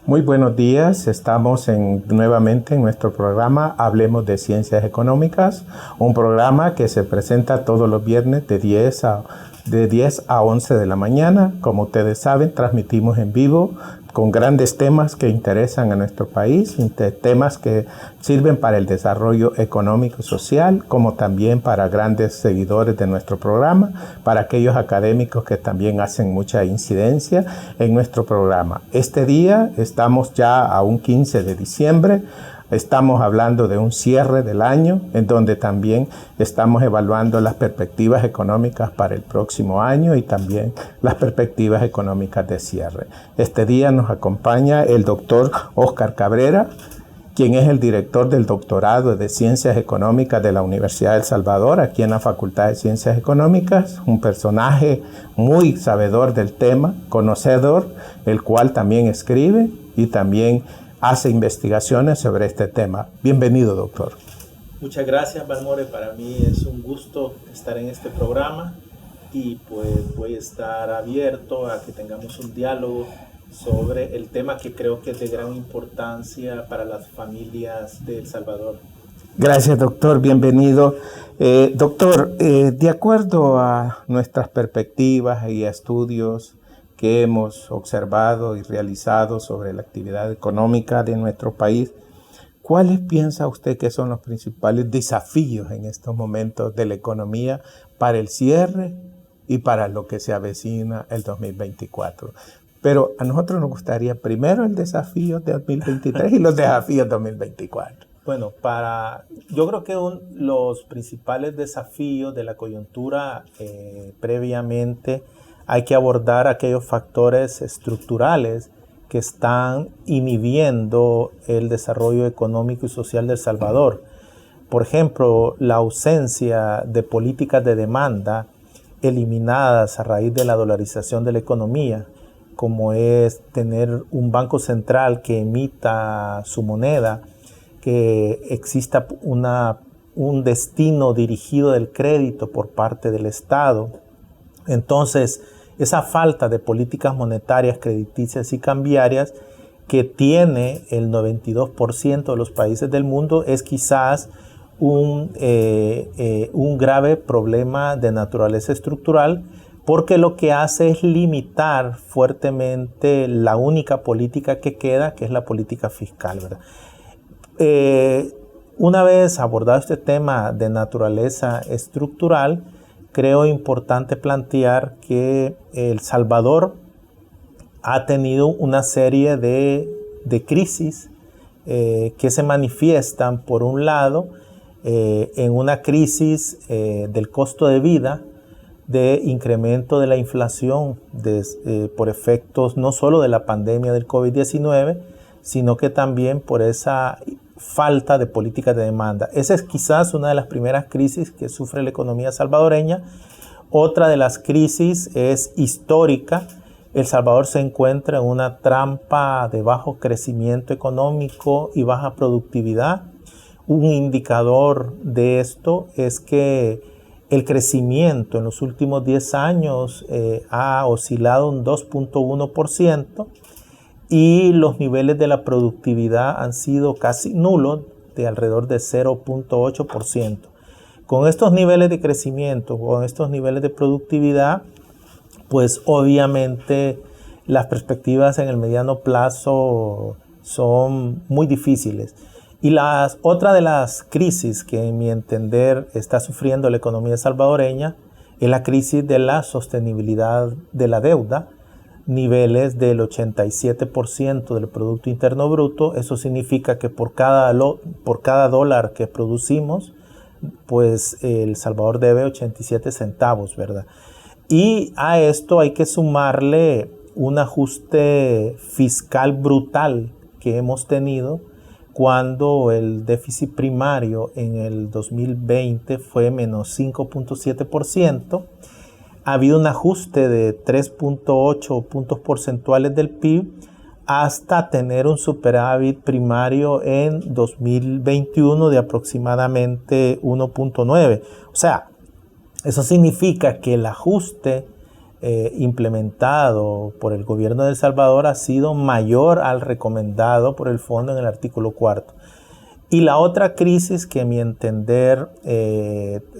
Muy buenos días, estamos nuevamente en nuestro programa Hablemos de Ciencias Económicas, un programa que se presenta todos los viernes de 10 a 11 de la mañana. Como ustedes saben, transmitimos en vivo con grandes temas que interesan a nuestro país, temas que sirven para el desarrollo económico y social, como también para grandes seguidores de nuestro programa, para aquellos académicos que también hacen mucha incidencia en nuestro programa. Este día estamos ya a un 15 de diciembre. Estamos hablando de un cierre del año, en donde también estamos evaluando las perspectivas económicas para el próximo año y también las perspectivas económicas de cierre. Este día nos acompaña el doctor Óscar Cabrera, quien es el director del doctorado de Ciencias Económicas de la Universidad de El Salvador, aquí en la Facultad de Ciencias Económicas, un personaje muy sabedor del tema, conocedor, el cual también escribe y también hace investigaciones sobre este tema. Bienvenido, doctor. Muchas gracias, Balmore. Para mí es un gusto estar en este programa y pues voy a estar abierto a que tengamos un diálogo sobre el tema que creo que es de gran importancia para las familias de El Salvador. Gracias, doctor. Bienvenido. Doctor, de acuerdo a nuestras perspectivas y estudios que hemos observado y realizado sobre la actividad económica de nuestro país, ¿cuáles piensa usted que son los principales desafíos en estos momentos de la economía para el cierre y para lo que se avecina el 2024? Pero a nosotros nos gustaría primero el desafío de 2023 y los desafíos de 2024. Bueno, yo creo que los principales desafíos de la coyuntura previamente hay que abordar aquellos factores estructurales que están inhibiendo el desarrollo económico y social de El Salvador. Por ejemplo, la ausencia de políticas de demanda eliminadas a raíz de la dolarización de la economía, como es tener un banco central que emita su moneda, que exista un destino dirigido del crédito por parte del Estado. Entonces, esa falta de políticas monetarias, crediticias y cambiarias que tiene el 92% de los países del mundo es quizás un grave problema de naturaleza estructural, porque lo que hace es limitar fuertemente la única política que queda, que es la política fiscal, ¿verdad? Una vez abordado este tema de naturaleza estructural, creo importante plantear que El Salvador ha tenido una serie de crisis que se manifiestan, por un lado, en una crisis del costo de vida, de incremento de la inflación por efectos no solo de la pandemia del COVID-19, sino que también por esa falta de políticas de demanda. Esa es quizás una de las primeras crisis que sufre la economía salvadoreña. Otra de las crisis es histórica. El Salvador se encuentra en una trampa de bajo crecimiento económico y baja productividad. Un indicador de esto es que el crecimiento en los últimos 10 años ha oscilado un 2.1%. Y los niveles de la productividad han sido casi nulos, de alrededor de 0.8%. Con estos niveles de crecimiento, con estos niveles de productividad, pues obviamente las perspectivas en el mediano plazo son muy difíciles. Y otra de las crisis que, en mi entender, está sufriendo la economía salvadoreña es la crisis de la sostenibilidad de la deuda, niveles del 87% del Producto Interno Bruto. Eso significa que por cada dólar que producimos, pues El Salvador debe 87 centavos, ¿verdad? Y a esto hay que sumarle un ajuste fiscal brutal que hemos tenido cuando el déficit primario en el 2020 fue menos 5.7%. Ha habido un ajuste de 3.8 puntos porcentuales del PIB hasta tener un superávit primario en 2021 de aproximadamente 1.9. O sea, eso significa que el ajuste implementado por el gobierno de El Salvador ha sido mayor al recomendado por el fondo en el artículo 4. Y la otra crisis que a mi entender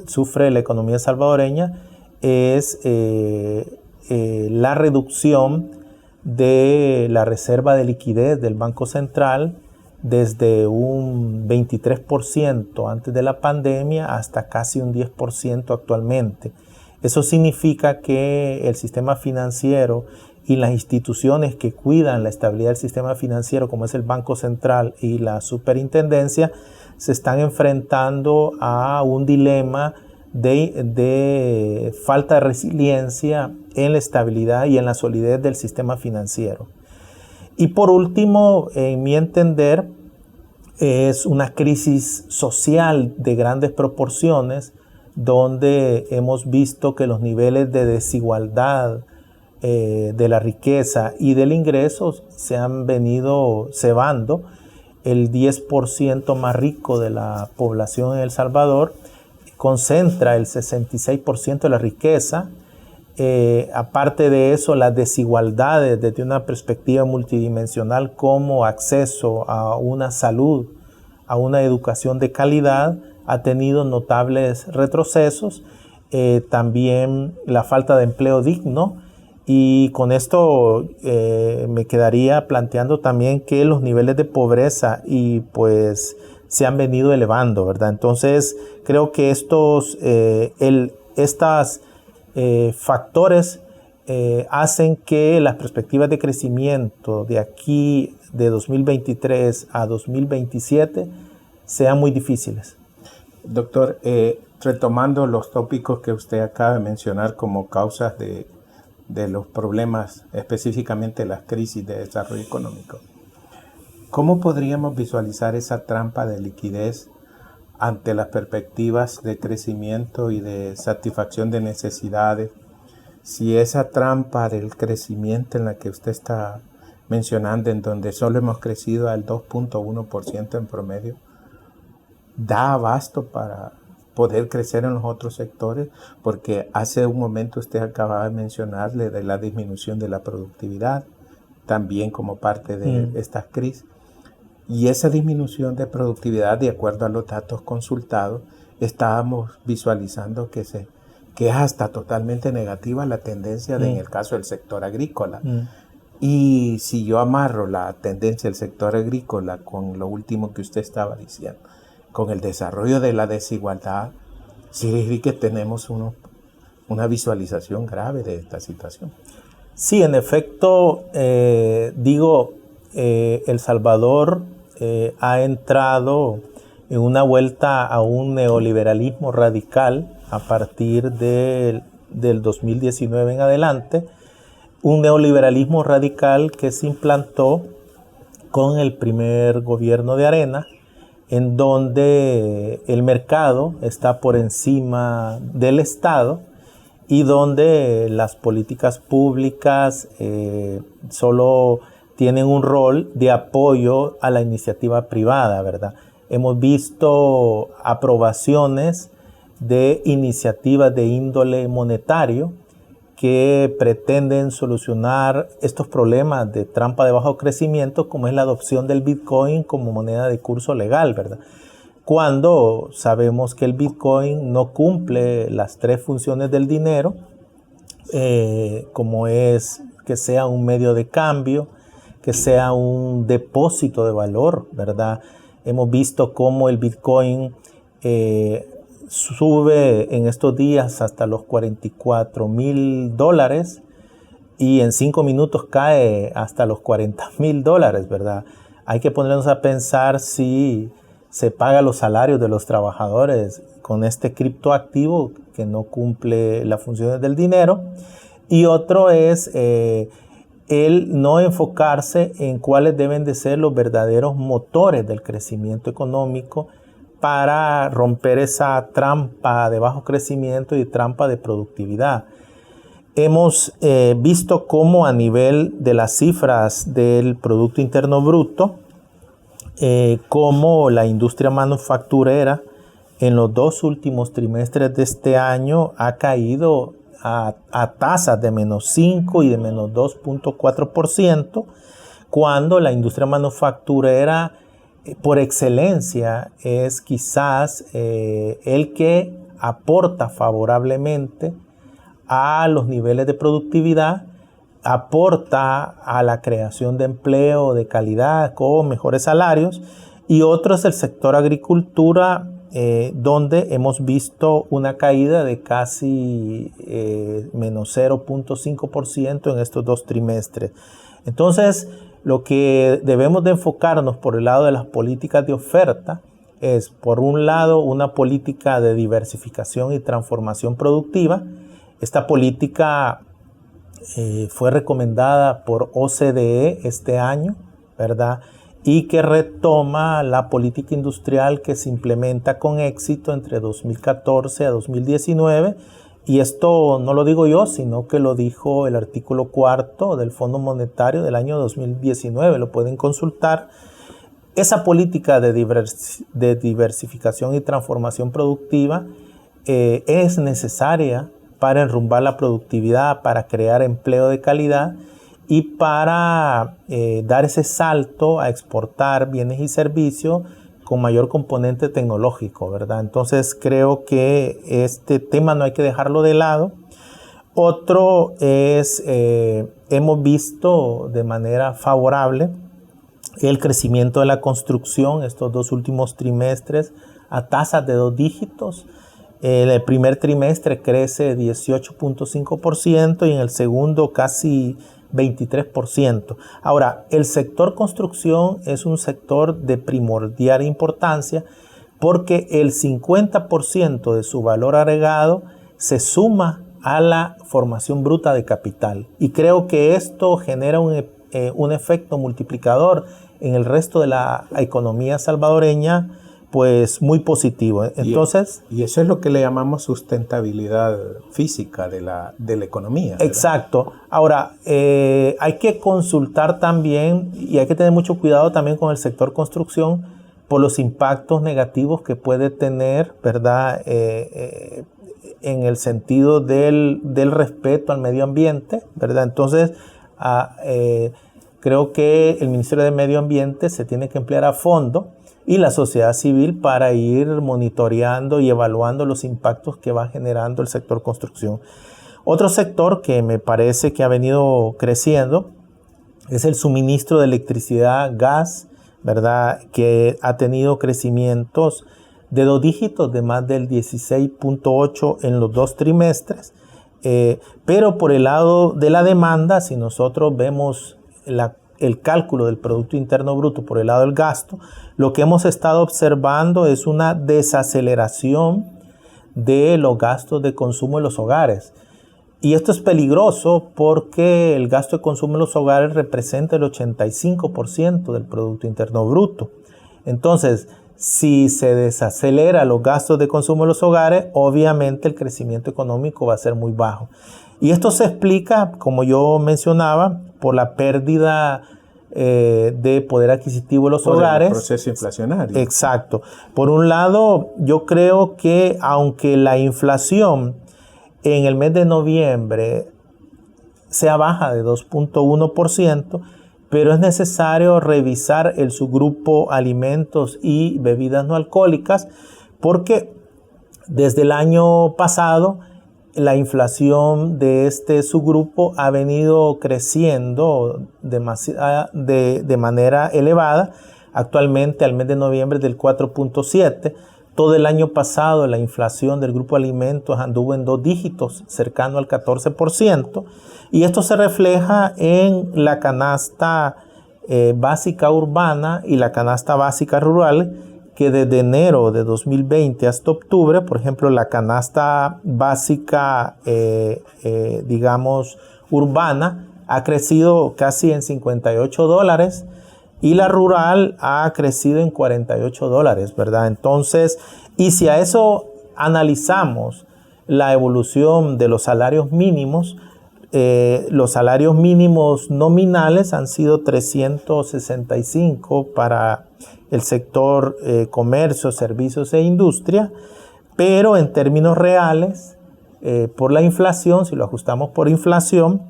sufre la economía salvadoreña es la reducción de la reserva de liquidez del Banco Central desde un 23% antes de la pandemia hasta casi un 10% actualmente. Eso significa que el sistema financiero y las instituciones que cuidan la estabilidad del sistema financiero, como es el Banco Central y la Superintendencia, se están enfrentando a un dilema de falta de resiliencia en la estabilidad y en la solidez del sistema financiero. Y por último, en mi entender, es una crisis social de grandes proporciones, donde hemos visto que los niveles de desigualdad de la riqueza y del ingreso se han venido cebando. El 10% más rico de la población en El Salvador concentra el 66% de la riqueza. Aparte de eso, las desigualdades desde una perspectiva multidimensional, como acceso a una salud, a una educación de calidad, ha tenido notables retrocesos. También la falta de empleo digno. Y con esto me quedaría planteando también que los niveles de pobreza se han venido elevando, ¿verdad? Entonces creo que estos factores hacen que las perspectivas de crecimiento de aquí, de 2023 a 2027, sean muy difíciles. Doctor, retomando los tópicos que usted acaba de mencionar como causas de los problemas, específicamente las crisis de desarrollo económico, ¿cómo podríamos visualizar esa trampa de liquidez ante las perspectivas de crecimiento y de satisfacción de necesidades? Si esa trampa del crecimiento en la que usted está mencionando, en donde solo hemos crecido al 2.1% en promedio, da abasto para poder crecer en los otros sectores, porque hace un momento usted acababa de mencionarle de la disminución de la productividad, también como parte de estas crisis. Y esa disminución de productividad, de acuerdo a los datos consultados, estábamos visualizando que es hasta totalmente negativa la tendencia en el caso del sector agrícola. Y si yo amarro la tendencia del sector agrícola con lo último que usted estaba diciendo, con el desarrollo de la desigualdad, sí que tenemos una visualización grave de esta situación. Sí, en efecto, El Salvador ha entrado en una vuelta a un neoliberalismo radical a partir del 2019 en adelante, un neoliberalismo radical que se implantó con el primer gobierno de Arena, en donde el mercado está por encima del Estado y donde las políticas públicas solo tienen un rol de apoyo a la iniciativa privada, ¿verdad? Hemos visto aprobaciones de iniciativas de índole monetario que pretenden solucionar estos problemas de trampa de bajo crecimiento, como es la adopción del Bitcoin como moneda de curso legal, ¿verdad? Cuando sabemos que el Bitcoin no cumple las tres funciones del dinero, como es que sea un medio de cambio, que sea un depósito de valor, ¿verdad? Hemos visto cómo el Bitcoin sube en estos días hasta los $44,000 y en 5 minutos cae hasta los $40,000, ¿verdad? Hay que ponernos a pensar si se paga los salarios de los trabajadores con este criptoactivo que no cumple las funciones del dinero. Y otro es el no enfocarse en cuáles deben de ser los verdaderos motores del crecimiento económico para romper esa trampa de bajo crecimiento y trampa de productividad. Hemos visto cómo a nivel de las cifras del Producto Interno Bruto, cómo la industria manufacturera en los 2 últimos trimestres de este año ha caído a tasas de -5 y de -2.4%, cuando la industria manufacturera por excelencia es quizás el que aporta favorablemente a los niveles de productividad, aporta a la creación de empleo de calidad con mejores salarios, y otro es el sector agricultura, donde hemos visto una caída de casi -0.5% en estos 2 trimestres. Entonces, lo que debemos de enfocarnos por el lado de las políticas de oferta es, por un lado, una política de diversificación y transformación productiva. Esta política fue recomendada por OCDE este año, ¿verdad? Y que retoma la política industrial que se implementa con éxito entre 2014 a 2019. Y esto no lo digo yo, sino que lo dijo el artículo 4 del Fondo Monetario del año 2019. Lo pueden consultar. Esa política de diversificación y transformación productiva es necesaria para enrumbar la productividad, para crear empleo de calidad y para dar ese salto a exportar bienes y servicios con mayor componente tecnológico, ¿verdad? Entonces creo que este tema no hay que dejarlo de lado. Otro es, hemos visto de manera favorable el crecimiento de la construcción estos 2 últimos trimestres a tasas de 2 dígitos. En el primer trimestre crece 18.5% y en el segundo casi 23%. Ahora, el sector construcción es un sector de primordial importancia porque el 50% de su valor agregado se suma a la formación bruta de capital. Y creo que esto genera un efecto multiplicador en el resto de la economía salvadoreña, pues muy positivo. Entonces, y eso es lo que le llamamos sustentabilidad física de la economía, ¿verdad? Exacto. Ahora, hay que consultar también y hay que tener mucho cuidado también con el sector construcción por los impactos negativos que puede tener, ¿verdad? En el sentido del respeto al medio ambiente, ¿verdad? Entonces, creo que el Ministerio de Medio Ambiente se tiene que emplear a fondo y la sociedad civil para ir monitoreando y evaluando los impactos que va generando el sector construcción. Otro sector que me parece que ha venido creciendo es el suministro de electricidad, gas, ¿verdad? Que ha tenido crecimientos de 2 dígitos, de más del 16.8% en los 2 trimestres. Pero por el lado de la demanda, si nosotros vemos el cálculo del Producto Interno Bruto por el lado del gasto, lo que hemos estado observando es una desaceleración de los gastos de consumo en los hogares. Y esto es peligroso porque el gasto de consumo en los hogares representa el 85% del Producto Interno Bruto. Entonces, si se desacelera los gastos de consumo en los hogares, obviamente el crecimiento económico va a ser muy bajo. Y esto se explica, como yo mencionaba, por la pérdida de poder adquisitivo de los hogares. El proceso inflacionario. Exacto. Por un lado, yo creo que aunque la inflación en el mes de noviembre sea baja de 2.1%, pero es necesario revisar el subgrupo alimentos y bebidas no alcohólicas porque desde el año pasado la inflación de este subgrupo ha venido creciendo de manera elevada. Actualmente al mes de noviembre del 4.7%. Todo el año pasado la inflación del grupo de alimentos anduvo en 2 dígitos, cercano al 14%. Y esto se refleja en la canasta básica urbana y la canasta básica rural, que desde enero de 2020 hasta octubre, por ejemplo, la canasta básica, digamos, urbana, ha crecido casi en $58 y la rural ha crecido en $48, ¿verdad? Entonces, y si a eso analizamos la evolución de los salarios mínimos nominales han sido 365 para el sector comercio, servicios e industria, pero en términos reales por la inflación, si lo ajustamos por inflación,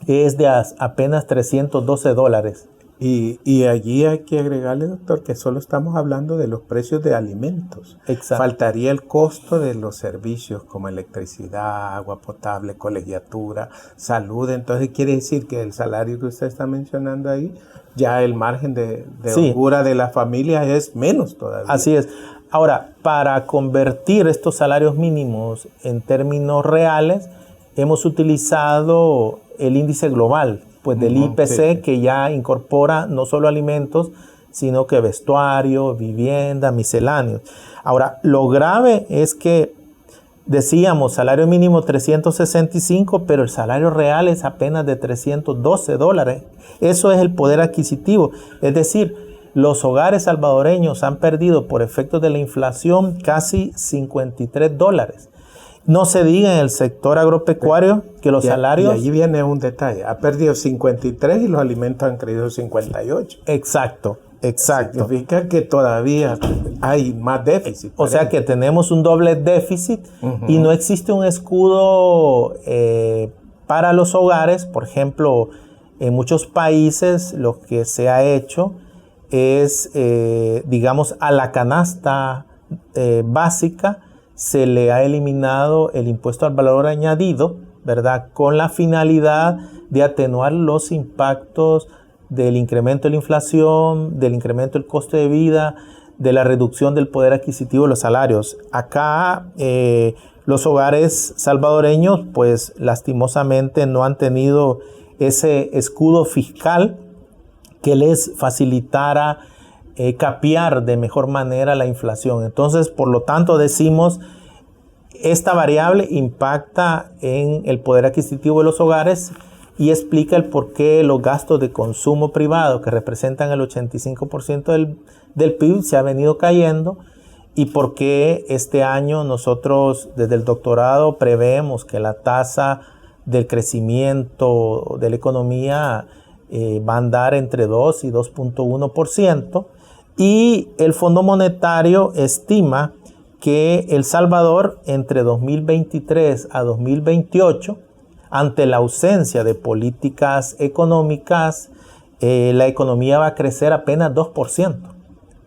es de apenas $312. Y allí hay que agregarle, doctor, que solo estamos hablando de los precios de alimentos. Exacto. Faltaría el costo de los servicios como electricidad, agua potable, colegiatura, salud. Entonces quiere decir que el salario que usted está mencionando ahí, ya el margen de holgura de la familia es menos todavía. Así es. Ahora, para convertir estos salarios mínimos en términos reales, hemos utilizado el índice global, pues del IPC, sí, que ya incorpora no solo alimentos, sino que vestuario, vivienda, misceláneos. Ahora, lo grave es que decíamos salario mínimo 365, pero el salario real es apenas de $312. Eso es el poder adquisitivo. Es decir, los hogares salvadoreños han perdido por efectos de la inflación casi $53. No se diga en el sector agropecuario que los salarios... Y allí viene un detalle. Ha perdido 53 y los alimentos han crecido 58. Exacto. Significa que todavía hay más déficit. O sea que tenemos un doble déficit y no existe un escudo para los hogares. Por ejemplo, en muchos países lo que se ha hecho es, digamos, a la canasta básica se le ha eliminado el impuesto al valor añadido, ¿verdad? Con la finalidad de atenuar los impactos del incremento de la inflación, del incremento del coste de vida, de la reducción del poder adquisitivo de los salarios. Acá los hogares salvadoreños, pues lastimosamente no han tenido ese escudo fiscal que les facilitara capear de mejor manera la inflación. Entonces, por lo tanto, decimos, esta variable impacta en el poder adquisitivo de los hogares y explica el por qué los gastos de consumo privado, que representan el 85% del PIB, se ha venido cayendo y por qué este año nosotros desde el doctorado preveemos que la tasa del crecimiento de la economía va a andar entre 2 y 2.1%. Y el Fondo Monetario estima que El Salvador entre 2023 a 2028, ante la ausencia de políticas económicas, la economía va a crecer apenas 2%,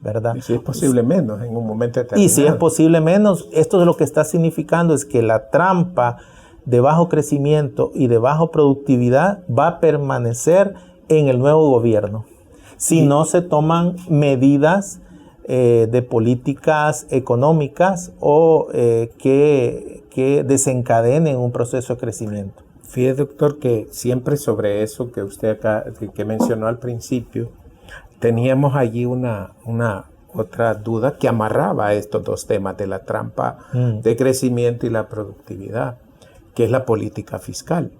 ¿verdad? Y si es posible menos en un momento determinado. Y si es posible menos, esto es lo que está significando es que la trampa de bajo crecimiento y de baja productividad va a permanecer en el nuevo gobierno. Si no se toman medidas de políticas económicas o que desencadenen un proceso de crecimiento. Fíjese, doctor, que siempre sobre eso que usted acá que mencionó al principio, teníamos allí una otra duda que amarraba estos dos temas de la trampa de crecimiento y la productividad, que es la política fiscal,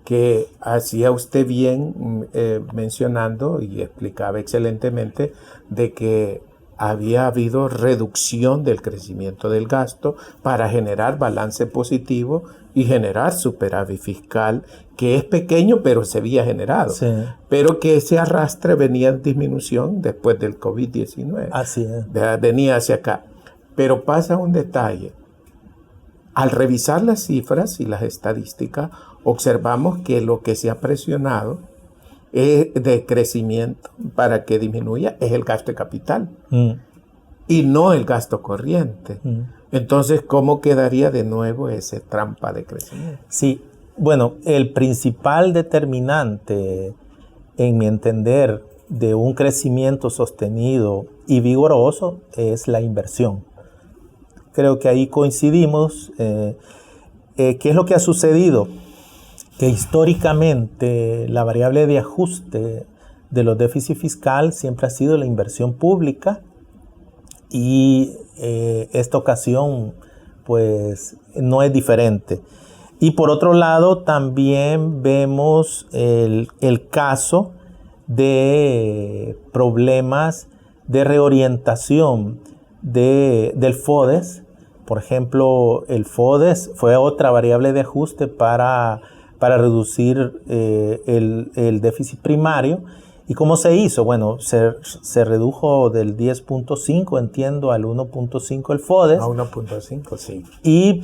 que hacía usted bien mencionando y explicaba excelentemente de que había habido reducción del crecimiento del gasto para generar balance positivo y generar superávit fiscal, que es pequeño pero se había generado, sí, pero que ese arrastre venía en disminución después del COVID-19. Así es. Venía hacia acá. Pero pasa un detalle. Al revisar las cifras y las estadísticas, observamos que lo que se ha presionado de crecimiento para que disminuya es el gasto de capital y no el gasto corriente. Entonces, ¿cómo quedaría de nuevo esa trampa de crecimiento? Sí, bueno, el principal determinante, en mi entender, de un crecimiento sostenido y vigoroso es la inversión. Creo que ahí coincidimos. ¿Qué es lo que ha sucedido? Que históricamente la variable de ajuste de los déficits fiscal siempre ha sido la inversión pública y esta ocasión pues no es diferente. Y por otro lado también vemos el caso de problemas de reorientación del FODES. Por ejemplo, el FODES fue otra variable de ajuste para reducir el déficit primario ¿Y cómo se hizo? Bueno, se redujo del 10.5, entiendo, al 1.5 el FODES. A 1.5, sí. Y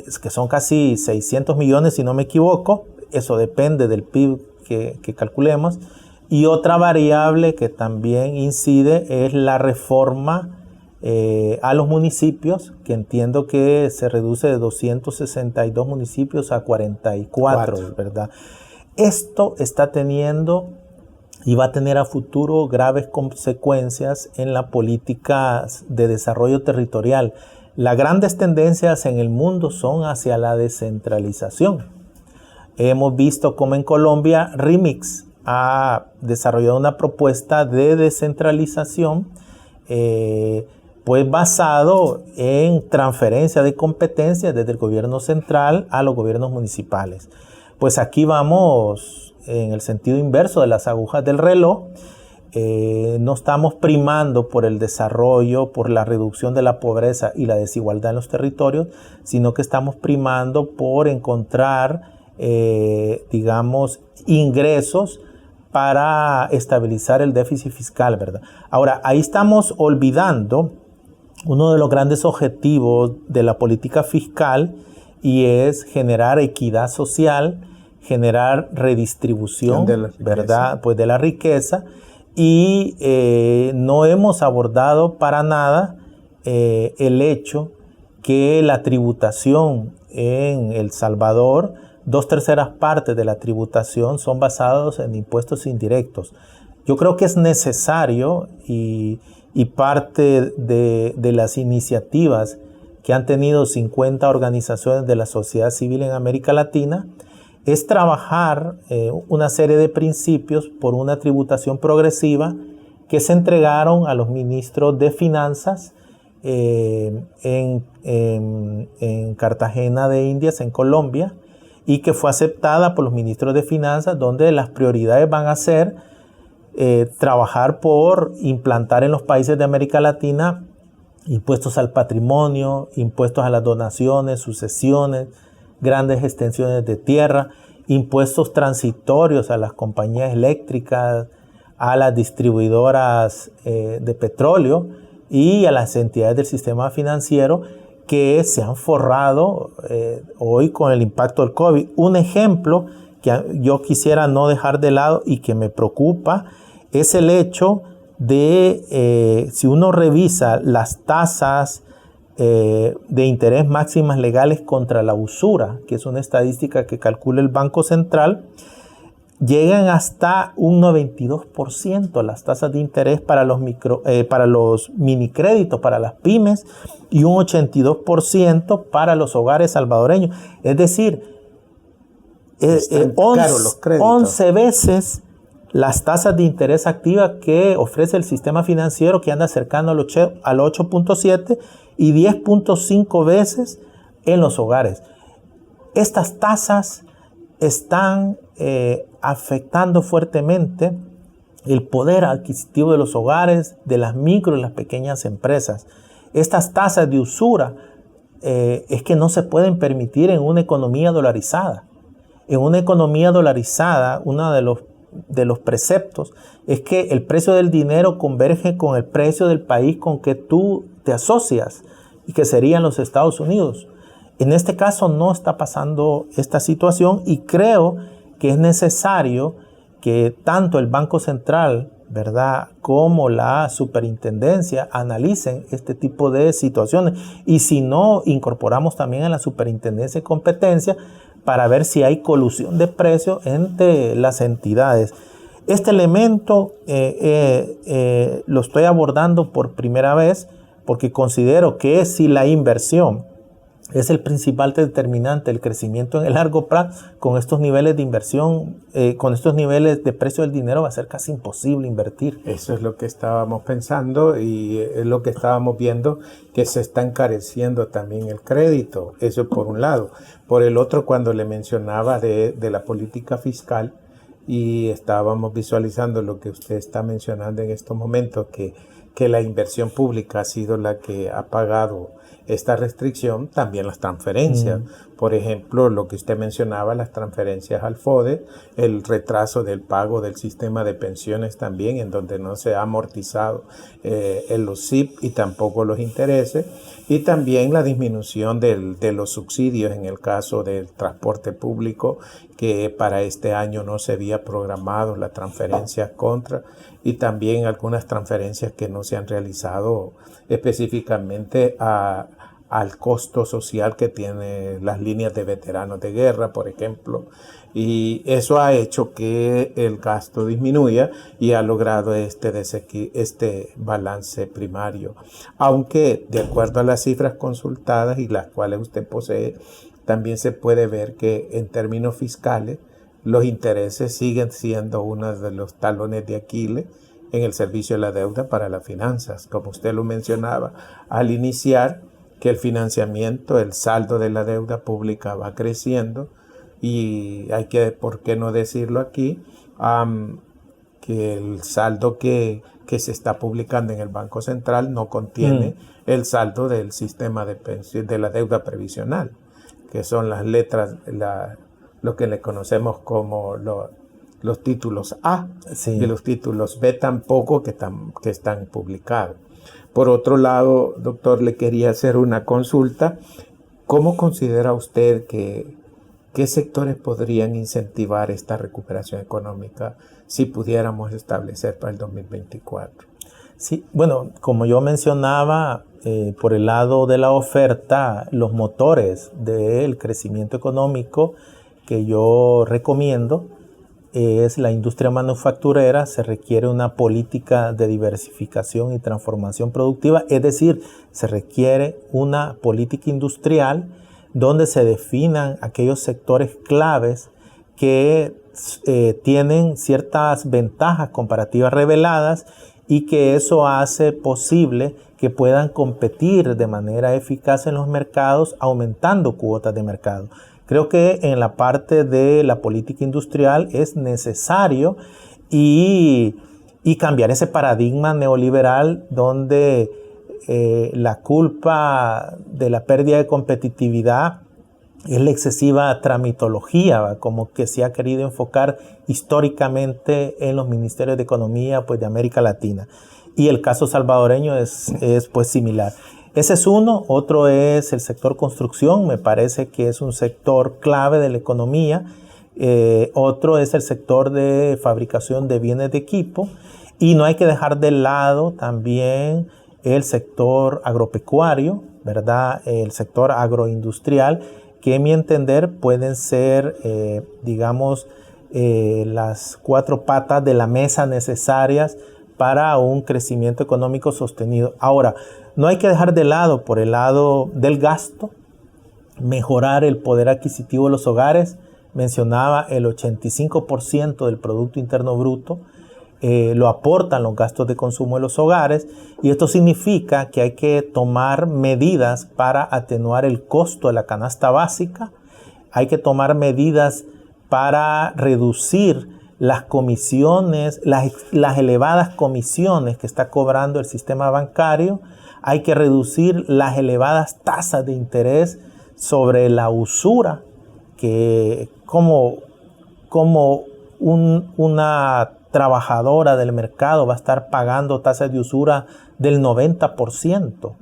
es que son casi 600 millones, si no me equivoco. Eso depende del PIB que calculemos. Y otra variable que también incide es la reforma a los municipios, que entiendo que se reduce de 262 municipios a 44, ¿verdad? Esto está teniendo y va a tener a futuro graves consecuencias en la política de desarrollo territorial. Las grandes tendencias en el mundo son hacia la descentralización. Hemos visto cómo en Colombia Remix ha desarrollado una propuesta de descentralización pues basado en transferencia de competencias desde el gobierno central a los gobiernos municipales. Pues aquí vamos en el sentido inverso de las agujas del reloj. No estamos primando por el desarrollo, por la reducción de la pobreza y la desigualdad en los territorios, sino que estamos primando por encontrar, digamos, ingresos para estabilizar el déficit fiscal, ¿verdad? Ahora, ahí estamos olvidando uno de los grandes objetivos de la política fiscal, y es generar equidad social, generar redistribución, ¿verdad? Pues de la riqueza, y no hemos abordado para nada el hecho que la tributación en El Salvador, 2/3 partes de la tributación son basados en impuestos indirectos. Yo creo que es necesario y parte de las iniciativas que han tenido 50 organizaciones de la sociedad civil en América Latina es trabajar una serie de principios por una tributación progresiva que se entregaron a los ministros de Finanzas en Cartagena de Indias, en Colombia, y que fue aceptada por los ministros de Finanzas, donde las prioridades van a ser trabajar por implantar en los países de América Latina impuestos al patrimonio, impuestos a las donaciones, sucesiones, grandes extensiones de tierra, impuestos transitorios a las compañías eléctricas, a las distribuidoras de petróleo y a las entidades del sistema financiero que se han forrado hoy con el impacto del COVID. Un ejemplo que yo quisiera no dejar de lado y que me preocupa es el hecho de, si uno revisa las tasas de interés máximas legales contra la usura, que es una estadística que calcula el Banco Central, llegan hasta un 92% las tasas de interés para los minicréditos, para las pymes, y un 82% para los hogares salvadoreños. Es decir, 11 veces las tasas de interés activas que ofrece el sistema financiero, que anda cercano al 8.7, y 10.5 veces en los hogares. Estas tasas están afectando fuertemente el poder adquisitivo de los hogares, de las micro y las pequeñas empresas. Estas tasas de usura es que no se pueden permitir en una economía dolarizada. En una economía dolarizada, uno de los preceptos es que el precio del dinero converge con el precio del país con que tú te asocias, y que serían los Estados Unidos. En este caso no está pasando esta situación, y creo que es necesario que tanto el Banco Central, ¿verdad?, como la superintendencia analicen este tipo de situaciones, y si no, incorporamos también a la superintendencia de competencia para ver si hay colusión de precios entre las entidades. Este elemento lo estoy abordando por primera vez porque considero que si la inversión es el principal determinante del crecimiento en el largo plazo, con estos niveles de inversión, con estos niveles de precio del dinero, va a ser casi imposible invertir. Eso es lo que estábamos pensando, y es lo que estábamos viendo, que se está encareciendo también el crédito. Eso por un lado. Por el otro, cuando le mencionaba de la política fiscal, y estábamos visualizando lo que usted está mencionando en estos momentos, que que la inversión pública ha sido la que ha pagado esta restricción, también las transferencias. Por ejemplo, lo que usted mencionaba, las transferencias al FODE, el retraso del pago del sistema de pensiones también, en donde no se ha amortizado en los SIP y tampoco los intereses, y también la disminución de los subsidios en el caso del transporte público, que para este año no se había programado las transferencias contra, y también algunas transferencias que no se han realizado específicamente al costo social que tiene las líneas de veteranos de guerra, por ejemplo. Y eso ha hecho que el gasto disminuya y ha logrado este balance primario. Aunque, de acuerdo a las cifras consultadas y las cuales usted posee, también se puede ver que en términos fiscales los intereses siguen siendo uno de los talones de Aquiles en el servicio de la deuda para las finanzas. Como usted lo mencionaba al iniciar, que el financiamiento, el saldo de la deuda pública va creciendo, y hay que, ¿por qué no decirlo aquí? Que el saldo que se está publicando en el Banco Central no contiene el saldo del sistema de pensión, de la deuda previsional, que son las letras, lo que le conocemos como los títulos A, y los títulos B tampoco que están publicados. Por otro lado, doctor, le quería hacer una consulta. ¿Cómo considera usted qué sectores podrían incentivar esta recuperación económica si pudiéramos establecer para el 2024? Sí, bueno, como yo mencionaba, por el lado de la oferta, los motores del crecimiento económico que yo recomiendo es la industria manufacturera. Se requiere una política de diversificación y transformación productiva, es decir, se requiere una política industrial donde se definan aquellos sectores claves que tienen ciertas ventajas comparativas reveladas, y que eso hace posible que puedan competir de manera eficaz en los mercados, aumentando cuotas de mercado. Creo que en la parte de la política industrial es necesario y cambiar ese paradigma neoliberal donde la culpa de la pérdida de competitividad es la excesiva tramitología, como que se ha querido enfocar históricamente en los ministerios de economía, pues, de América Latina. Y el caso salvadoreño es pues similar. Ese es uno. Otro es el sector construcción. Me parece que es un sector clave de la economía. Otro es el sector de fabricación de bienes de equipo. Y no hay que dejar de lado también el sector agropecuario, ¿verdad? El sector agroindustrial, que en mi entender pueden ser, las cuatro patas de la mesa necesarias para un crecimiento económico sostenido. Ahora, no hay que dejar de lado, por el lado del gasto, mejorar el poder adquisitivo de los hogares. Mencionaba el 85% del Producto Interno Bruto. Lo aportan los gastos de consumo de los hogares, y esto significa que hay que tomar medidas para atenuar el costo de la canasta básica. Hay que tomar medidas para reducir las comisiones, las elevadas comisiones que está cobrando el sistema bancario. Hay que reducir las elevadas tasas de interés sobre la usura, que como una trabajadora del mercado va a estar pagando tasas de usura del 90%.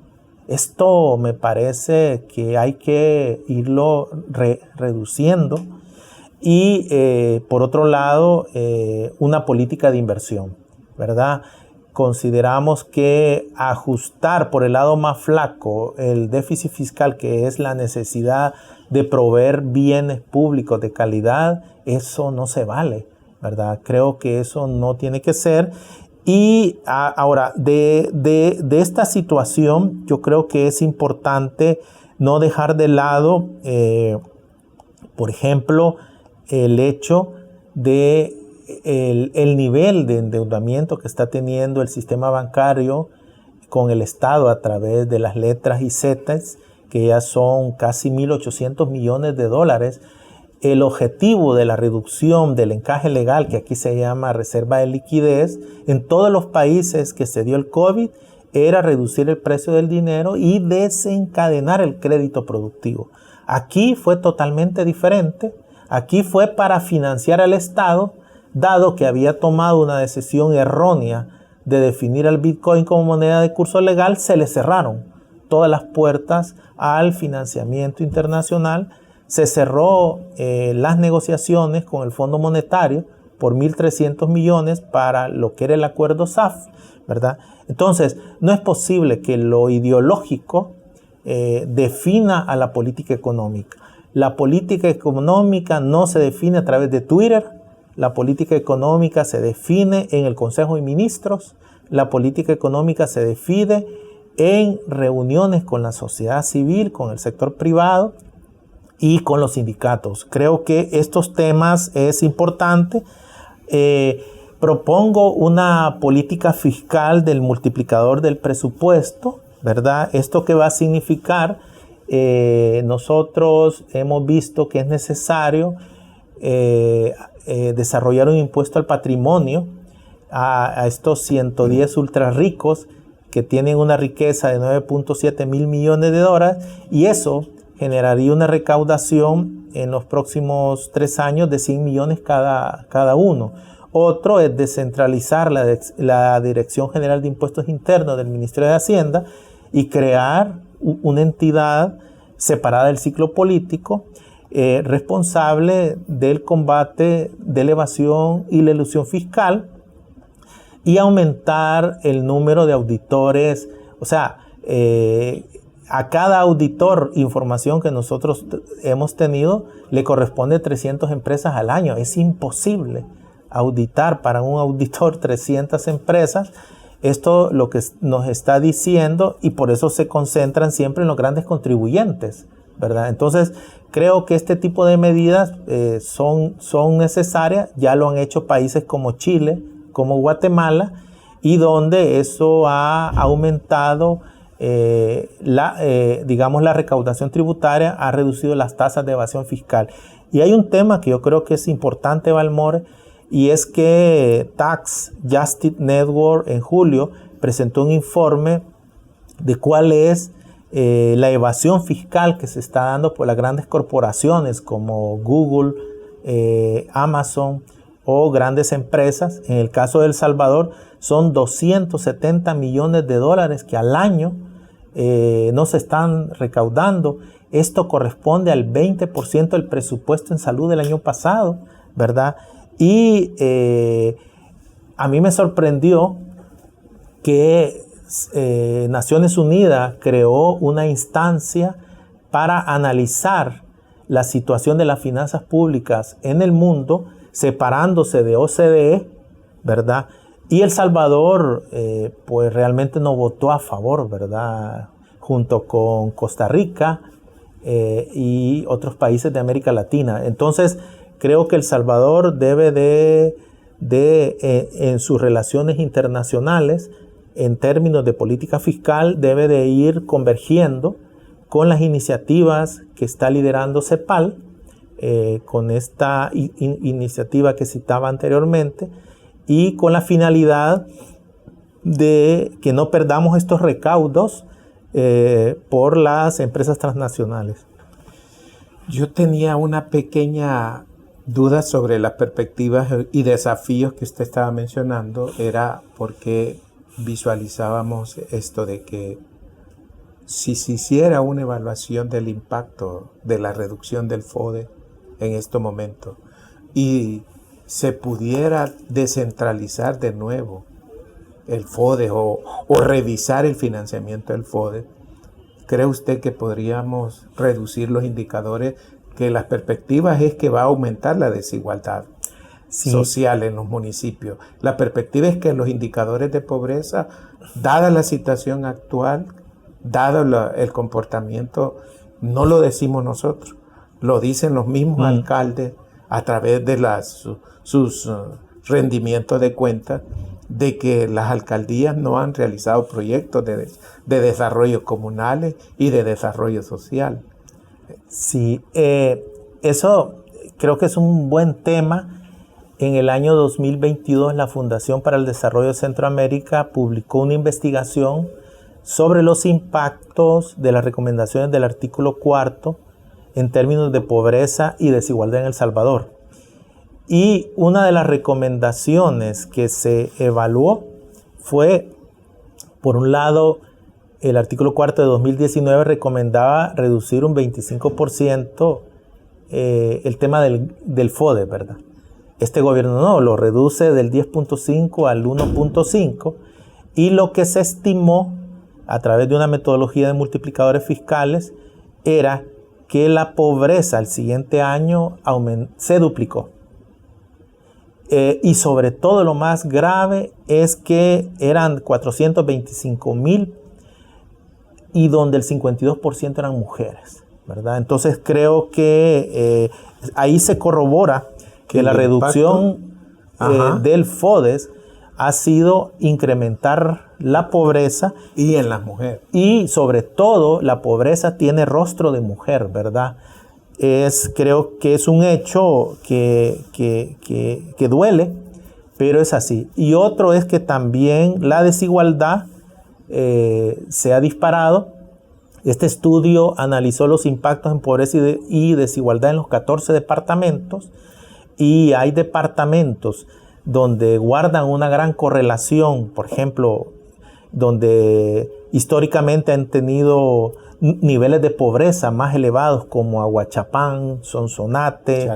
Esto me parece que hay que irlo reduciendo. Y por otro lado, una política de inversión, ¿verdad? Consideramos que ajustar por el lado más flaco el déficit fiscal, que es la necesidad de proveer bienes públicos de calidad, eso no se vale, ¿verdad? Creo que eso no tiene que ser. Y ahora, de esta situación, yo creo que es importante no dejar de lado, por ejemplo, el hecho de el nivel de endeudamiento que está teniendo el sistema bancario con el Estado a través de las letras y zetas, que ya son casi 1.800 millones de dólares. el objetivo de la reducción del encaje legal, que aquí se llama reserva de liquidez, en todos los países que se dio el COVID, era reducir el precio del dinero y desencadenar el crédito productivo. Aquí fue totalmente diferente. Aquí fue para financiar al Estado, dado que había tomado una decisión errónea de definir al Bitcoin como moneda de curso legal, se le cerraron todas las puertas al financiamiento internacional. Se cerró las negociaciones con el Fondo Monetario por 1.300 millones para lo que era el acuerdo SAF, ¿verdad? Entonces, no es posible que lo ideológico defina a la política económica. La política económica no se define a través de Twitter. La política económica se define en el Consejo de Ministros. La política económica se define en reuniones con la sociedad civil, con el sector privado y con los sindicatos. Creo que estos temas es importante. Propongo una política fiscal del multiplicador del presupuesto, ¿verdad? ¿Esto qué va a significar? Nosotros hemos visto que es necesario desarrollar un impuesto al patrimonio a estos 110 ultra ricos que tienen una riqueza de 9.7 mil millones de dólares, y eso generaría una recaudación en los próximos 3 años de 100 millones cada uno. Otro es descentralizar la Dirección General de Impuestos Internos del Ministerio de Hacienda y crear una entidad separada del ciclo político, responsable del combate de la evasión y la elusión fiscal, y aumentar el número de auditores. O sea, a cada auditor, información que nosotros hemos tenido, le corresponde 300 empresas al año. Es imposible auditar para un auditor 300 empresas. Esto lo que nos está diciendo, y por eso se concentran siempre en los grandes contribuyentes, ¿verdad? Entonces, creo que este tipo de medidas son necesarias. Ya lo han hecho países como Chile, como Guatemala, y donde eso ha aumentado la recaudación tributaria, ha reducido las tasas de evasión fiscal. Y hay un tema que yo creo que es importante, Valmore, y es que Tax Justice Network en julio presentó un informe de cuál es la evasión fiscal que se está dando por las grandes corporaciones como Google, Amazon o grandes empresas. En el caso de El Salvador son 270 millones de dólares que al año no se están recaudando. Esto corresponde al 20% del presupuesto en salud del año pasado, ¿verdad? Y a mí me sorprendió que Naciones Unidas creó una instancia para analizar la situación de las finanzas públicas en el mundo, separándose de OCDE, ¿verdad? Y El Salvador, pues realmente no votó a favor, ¿verdad? Junto con Costa Rica y otros países de América Latina. Entonces, creo que El Salvador debe en sus relaciones internacionales, en términos de política fiscal, debe de ir convergiendo con las iniciativas que está liderando CEPAL, con esta iniciativa que citaba anteriormente, y con la finalidad de que no perdamos estos recaudos por las empresas transnacionales. Yo tenía una pequeña duda sobre las perspectivas y desafíos que usted estaba mencionando. Era porque visualizábamos esto de que si se hiciera una evaluación del impacto de la reducción del FODE en este momento y se pudiera descentralizar de nuevo el FODE o revisar el financiamiento del FODE, ¿cree usted que podríamos reducir los indicadores? Que las perspectivas es que va a aumentar la desigualdad social en los municipios. La perspectiva es que los indicadores de pobreza, dada la situación actual, dado el comportamiento, no lo decimos nosotros, lo dicen los mismos alcaldes a través de sus rendimientos de cuentas, de que las alcaldías no han realizado proyectos de desarrollo comunales y de desarrollo social. Sí, eso creo que es un buen tema. En el año 2022, la Fundación para el Desarrollo de Centroamérica publicó una investigación sobre los impactos de las recomendaciones del artículo 4 en términos de pobreza y desigualdad en El Salvador. Y una de las recomendaciones que se evaluó fue, por un lado, el artículo 4 de 2019 recomendaba reducir un 25% el tema del FODE, ¿verdad? Este gobierno no, lo reduce del 10.5 al 1.5, y lo que se estimó a través de una metodología de multiplicadores fiscales era que la pobreza el siguiente año se duplicó. Y sobre todo lo más grave es que eran 425,000 y donde el 52% eran mujeres, ¿verdad? Entonces creo que ahí se corrobora que la reducción del FODES ha sido incrementar la pobreza. Y en las mujeres. Y sobre todo la pobreza tiene rostro de mujer, ¿verdad? Creo que es un hecho que duele, pero es así. Y otro es que también la desigualdad se ha disparado. Este estudio analizó los impactos en pobreza y desigualdad en los 14 departamentos, y hay departamentos donde guardan una gran correlación, por ejemplo, donde históricamente han tenido niveles de pobreza más elevados, como Aguachapán, Sonsonate,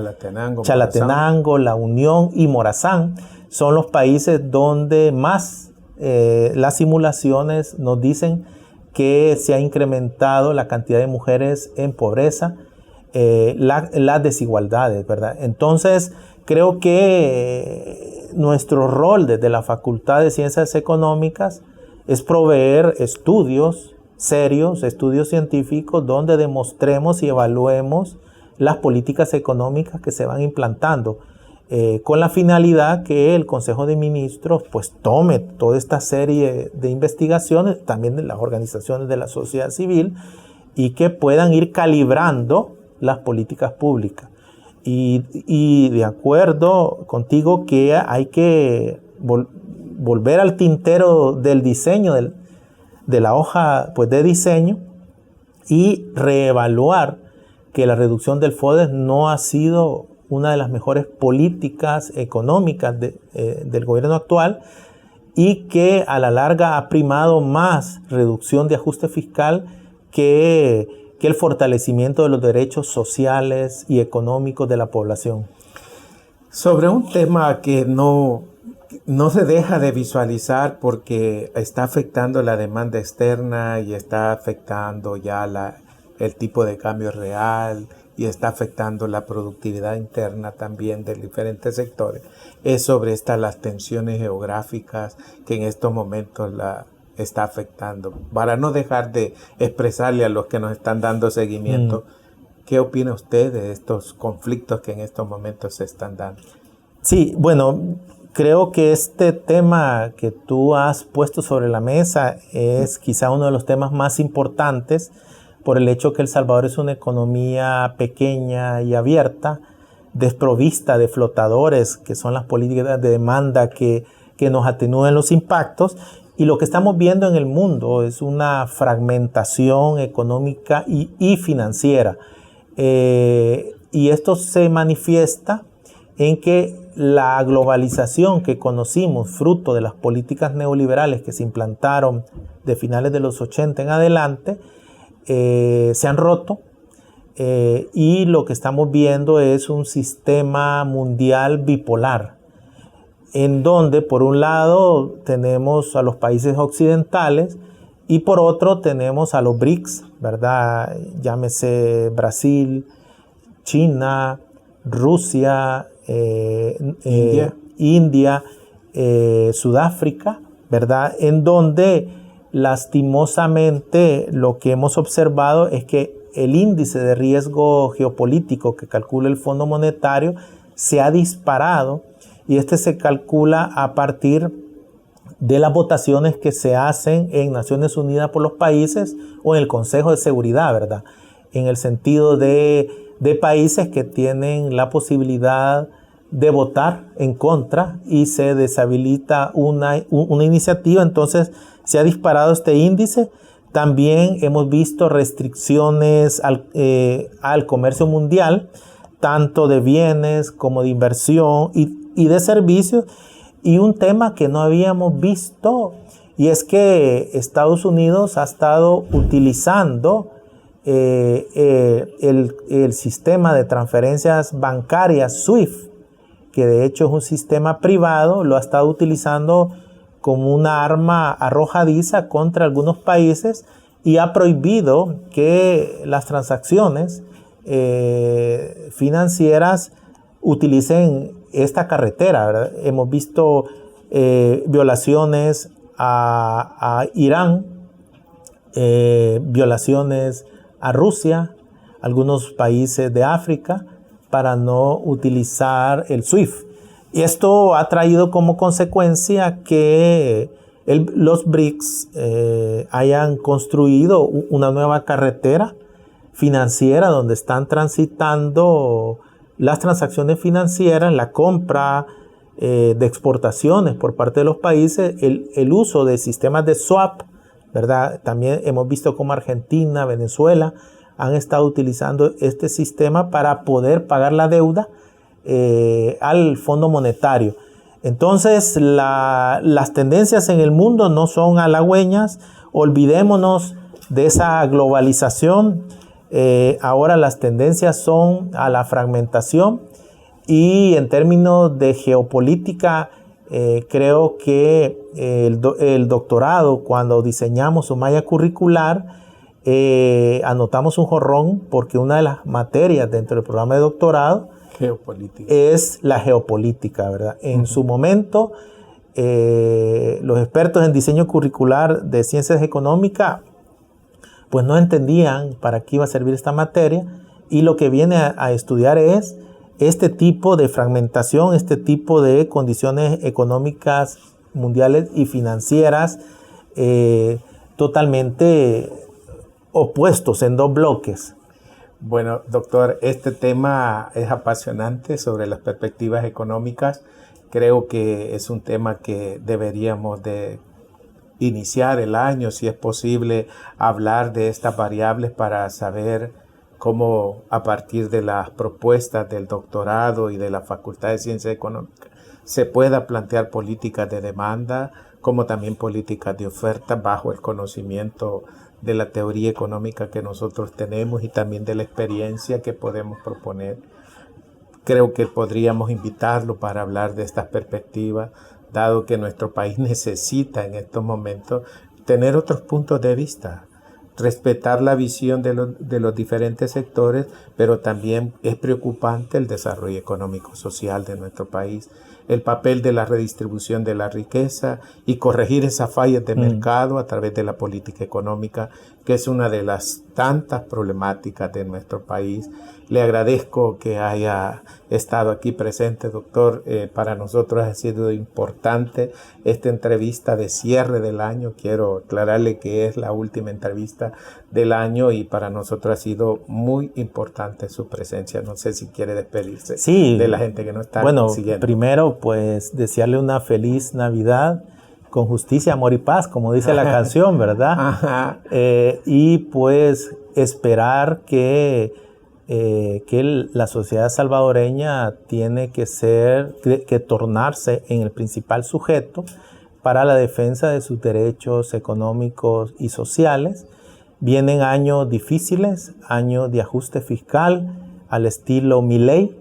Chalatenango, La Unión y Morazán. Son los países donde más las simulaciones nos dicen que se ha incrementado la cantidad de mujeres en pobreza, las desigualdades, ¿verdad? Entonces, creo que nuestro rol desde la Facultad de Ciencias Económicas es proveer estudios serios, estudios científicos, donde demostremos y evaluemos las políticas económicas que se van implantando, con la finalidad que el Consejo de Ministros pues tome toda esta serie de investigaciones, también de las organizaciones de la sociedad civil, y que puedan ir calibrando las políticas públicas. Y de acuerdo contigo que hay que volver al tintero del diseño, de la hoja pues, de diseño, y reevaluar que la reducción del FODES no ha sido una de las mejores políticas económicas del gobierno actual, y que a la larga ha primado más reducción de ajuste fiscal que el fortalecimiento de los derechos sociales y económicos de la población. Sobre un tema que no se deja de visualizar porque está afectando la demanda externa y está afectando ya el tipo de cambio real y está afectando la productividad interna también de diferentes sectores, es sobre las tensiones geográficas que en estos momentos la está afectando. Para no dejar de expresarle a los que nos están dando seguimiento, ¿qué opina usted de estos conflictos que en estos momentos se están dando? Sí, bueno, creo que este tema que tú has puesto sobre la mesa es quizá uno de los temas más importantes, por el hecho que El Salvador es una economía pequeña y abierta, desprovista de flotadores, que son las políticas de demanda que nos atenúen los impactos. Y lo que estamos viendo en el mundo es una fragmentación económica y financiera. Y esto se manifiesta en que la globalización que conocimos, fruto de las políticas neoliberales que se implantaron de finales de los 80 en adelante, se han roto. Y lo que estamos viendo es un sistema mundial bipolar, en donde por un lado tenemos a los países occidentales y por otro tenemos a los BRICS, ¿verdad? Llámese Brasil, China, Rusia, India, Sudáfrica, ¿verdad? En donde lastimosamente lo que hemos observado es que el índice de riesgo geopolítico que calcula el Fondo Monetario se ha disparado. Y este se calcula a partir de las votaciones que se hacen en Naciones Unidas por los países o en el Consejo de Seguridad, ¿verdad? en el sentido de países que tienen la posibilidad de votar en contra y se deshabilita una iniciativa, entonces se ha disparado este índice. También hemos visto restricciones al comercio mundial, tanto de bienes como de inversión y de servicios. Y un tema que no habíamos visto, y es que Estados Unidos ha estado utilizando el sistema de transferencias bancarias SWIFT, que de hecho es un sistema privado, lo ha estado utilizando como una arma arrojadiza contra algunos países y ha prohibido que las transacciones financieras utilicen esta carretera, ¿verdad? Hemos visto violaciones a Irán, violaciones a Rusia, algunos países de África, para no utilizar el SWIFT. Y esto ha traído como consecuencia que los BRICS hayan construido una nueva carretera financiera donde están transitando las transacciones financieras, la compra de exportaciones por parte de los países, el uso de sistemas de swap, ¿verdad? También hemos visto cómo Argentina, Venezuela han estado utilizando este sistema para poder pagar la deuda al Fondo Monetario. Entonces, las tendencias en el mundo no son halagüeñas. Olvidémonos de esa globalización. Ahora las tendencias son a la fragmentación, y en términos de geopolítica, creo que el doctorado, cuando diseñamos su malla curricular, anotamos un jorrón porque una de las materias dentro del programa de doctorado es la geopolítica, ¿verdad? En su momento, los expertos en diseño curricular de ciencias económicas pues no entendían para qué iba a servir esta materia, y lo que viene a estudiar es este tipo de fragmentación, este tipo de condiciones económicas mundiales y financieras totalmente opuestos en dos bloques. Bueno, doctor, este tema es apasionante sobre las perspectivas económicas. Creo que es un tema que deberíamos de iniciar el año, si es posible, hablar de estas variables para saber cómo, a partir de las propuestas del doctorado y de la Facultad de Ciencias Económicas, se pueda plantear políticas de demanda, como también políticas de oferta bajo el conocimiento de la teoría económica que nosotros tenemos y también de la experiencia que podemos proponer. Creo que podríamos invitarlo para hablar de estas perspectivas, dado que nuestro país necesita en estos momentos tener otros puntos de vista, respetar la visión de los diferentes sectores, pero también es preocupante el desarrollo económico-social de nuestro país, el papel de la redistribución de la riqueza y corregir esas fallas de mercado a través de la política económica, que es una de las tantas problemáticas de nuestro país. Le agradezco que haya estado aquí presente, doctor. Para nosotros ha sido importante esta entrevista de cierre del año. Quiero aclararle que es la última entrevista del año y para nosotros ha sido muy importante su presencia. No sé si quiere despedirse de la gente que nos está siguiendo. Primero, pues desearle una feliz Navidad con justicia, amor y paz, como dice la canción, ¿verdad? Y pues esperar que la sociedad salvadoreña tiene que tornarse en el principal sujeto para la defensa de sus derechos económicos y sociales. Vienen años difíciles, años de ajuste fiscal al estilo Milei,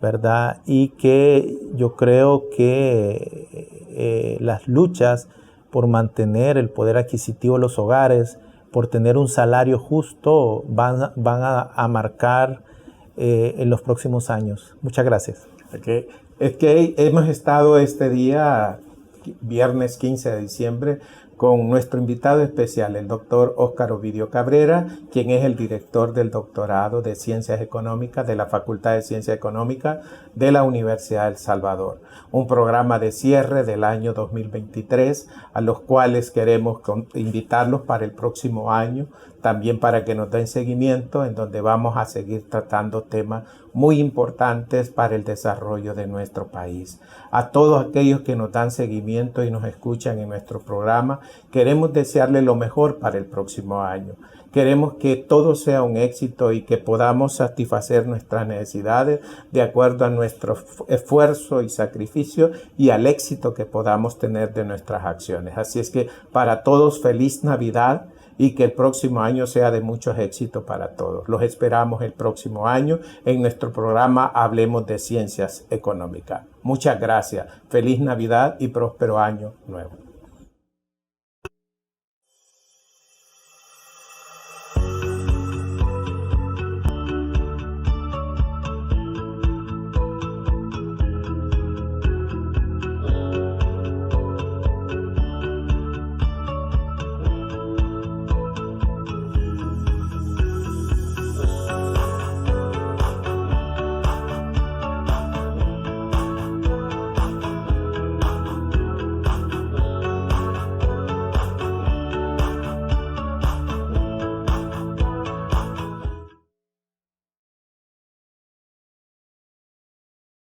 ¿verdad? Y que yo creo que las luchas por mantener el poder adquisitivo de los hogares, por tener un salario justo, van a marcar en los próximos años. Muchas gracias. Es que hemos estado este día, viernes 15 de diciembre, con nuestro invitado especial, el doctor Óscar Ovidio Cabrera, quien es el director del doctorado de Ciencias Económicas de la Facultad de Ciencias Económicas de la Universidad de El Salvador. Un programa de cierre del año 2023, a los cuales queremos invitarlos para el próximo año, también para que nos den seguimiento, en donde vamos a seguir tratando temas muy importantes para el desarrollo de nuestro país. A todos aquellos que nos dan seguimiento y nos escuchan en nuestro programa, queremos desearles lo mejor para el próximo año. Queremos que todo sea un éxito y que podamos satisfacer nuestras necesidades de acuerdo a nuestro esfuerzo y sacrificio y al éxito que podamos tener de nuestras acciones. Así es que para todos, feliz Navidad y que el próximo año sea de muchos éxitos para todos. Los esperamos el próximo año en nuestro programa Hablemos de Ciencias Económicas. Muchas gracias. Feliz Navidad y próspero año nuevo.